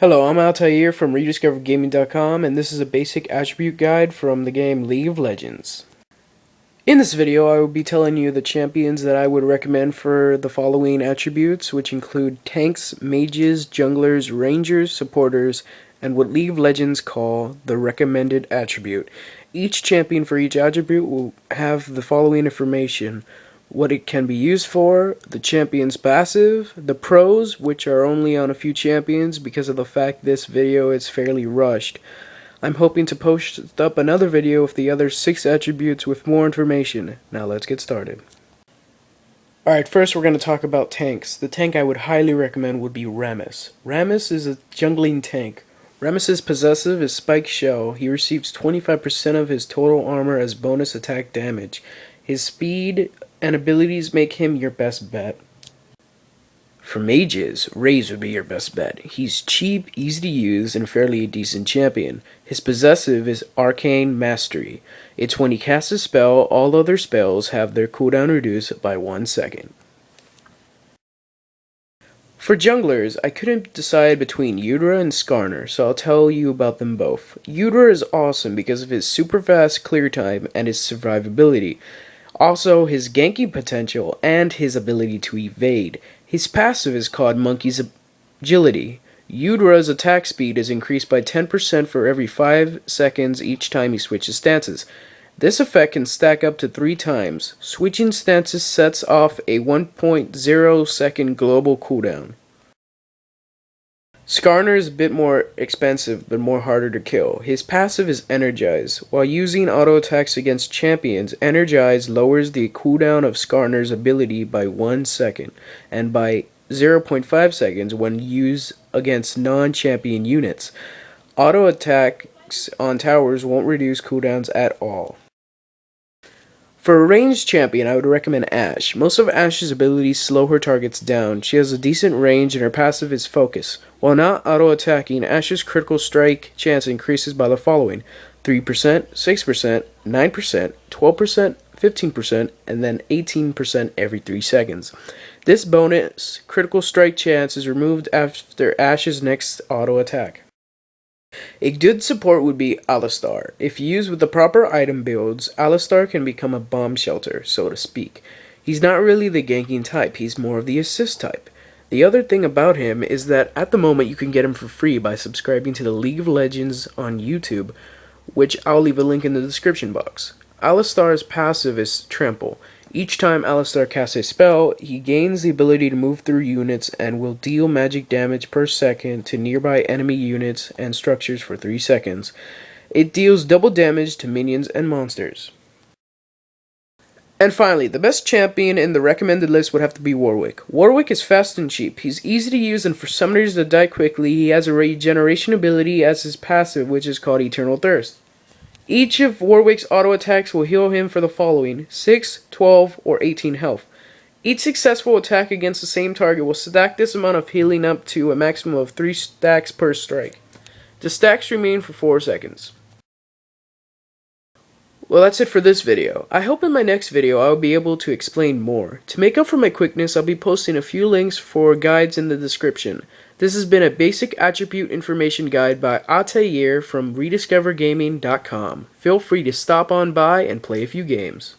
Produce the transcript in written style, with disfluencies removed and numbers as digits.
Hello, I'm Altair from RediscoverGaming.com, and this is a basic attribute guide from the game League of Legends. In this video, I will be telling you the champions that I would recommend for the following attributes, which include tanks, mages, junglers, rangers, supporters, and what League of Legends call the recommended attribute. Each champion for each attribute will have the following information: what it can be used for, the champion's passive, the pros, which are only on a few champions because of the fact this video is fairly rushed. I'm hoping to post up another video with the other 6 attributes with more information. Now let's get started. Alright, first we're going to talk about tanks. The tank I would highly recommend would be Rammus. Rammus is a jungling tank. Rammus' possessive is Spike Shell. He receives 25% of his total armor as bonus attack damage. His speed and abilities make him your best bet. For mages, Raze would be your best bet. He's cheap, easy to use, and fairly a decent champion. His possessive is Arcane Mastery. It's when he casts a spell, all other spells have their cooldown reduced by 1 second. For junglers, I couldn't decide between Eudra and Skarner, so I'll tell you about them both. Eudra is awesome because of his super fast clear time and his survivability. Also, his ganking potential and his ability to evade. His passive is called Monkey's Agility. Eudra's attack speed is increased by 10% for every 5 seconds each time he switches stances. This effect can stack up to 3 times. Switching stances sets off a 1.0 second global cooldown. Skarner is a bit more expensive, but more harder to kill. His passive is Energize. While using auto attacks against champions, Energize lowers the cooldown of Skarner's ability by 1 second, and by 0.5 seconds when used against non-champion units. Auto attacks on towers won't reduce cooldowns at all. For a ranged champion, I would recommend Ashe. Most of Ashe's abilities slow her targets down. She has a decent range and her passive is Focus. While not auto-attacking, Ashe's critical strike chance increases by the following: 3%, 6%, 9%, 12%, 15%, and then 18% every 3 seconds. This bonus critical strike chance is removed after Ashe's next auto-attack. A good support would be Alistar. If used with the proper item builds, Alistar can become a bomb shelter, so to speak. He's not really the ganking type, he's more of the assist type. The other thing about him is that at the moment you can get him for free by subscribing to the League of Legends on YouTube, which I'll leave a link in the description box. Alistar's passive is Trample. Each time Alistar casts a spell, he gains the ability to move through units and will deal magic damage per second to nearby enemy units and structures for 3 seconds. It deals double damage to minions and monsters. And finally, the best champion in the recommended list would have to be Warwick. Warwick is fast and cheap. He's easy to use, and for summoners that die quickly, he has a regeneration ability as his passive, which is called Eternal Thirst. Each of Warwick's auto attacks will heal him for the following: 6, 12, or 18 health. Each successful attack against the same target will stack this amount of healing up to a maximum of 3 stacks per strike. The stacks remain for 4 seconds. Well, that's it for this video. I hope in my next video I will be able to explain more. To make up for my quickness, I'll be posting a few links for guides in the description. This has been a basic attribute information guide by Altair from RediscoverGaming.com. Feel free to stop on by and play a few games.